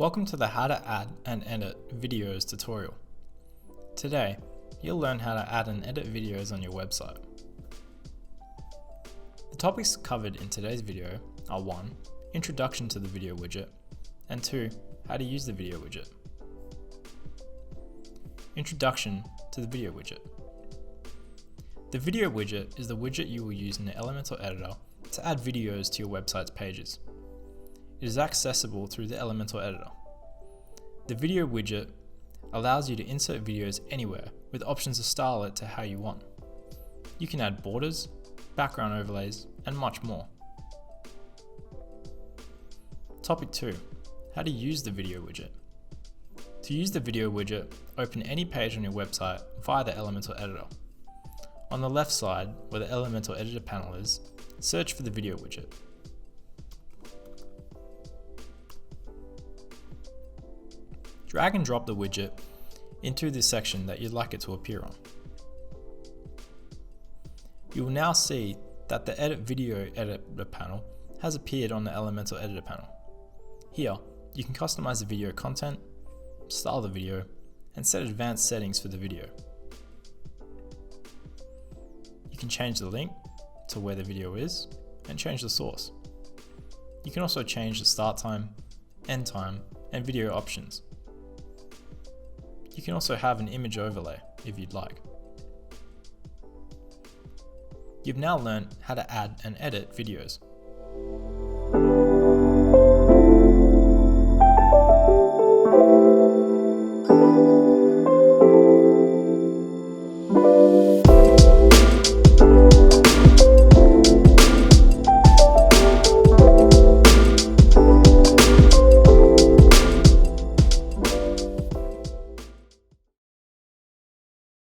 Welcome to the How to Add and Edit Videos tutorial. Today, you'll learn how to add and edit videos on your website. The topics covered in today's video are 1. Introduction to the video widget, and 2. How to use the video widget. Introduction to the video widget. The video widget is the widget you will use in the Elementor editor to add videos to your website's pages. It is accessible through the Elementor editor. The video widget allows you to insert videos anywhere with options to style it to how you want. You can add borders, background overlays, and much more. Topic 2. How to use the video widget. To use the video widget, open any page on your website via the Elementor editor. On the left side, where the Elementor editor panel is, search for the video widget. Drag and drop the widget into the section that you'd like it to appear on. You will now see that the Edit Video Editor panel has appeared on the Elementor Editor panel. Here, you can customize the video content, style the video, and set advanced settings for the video. You can change the link to where the video is and change the source. You can also change the start time, end time, and video options. You can also have an image overlay if you'd like. You've now learned how to add and edit videos.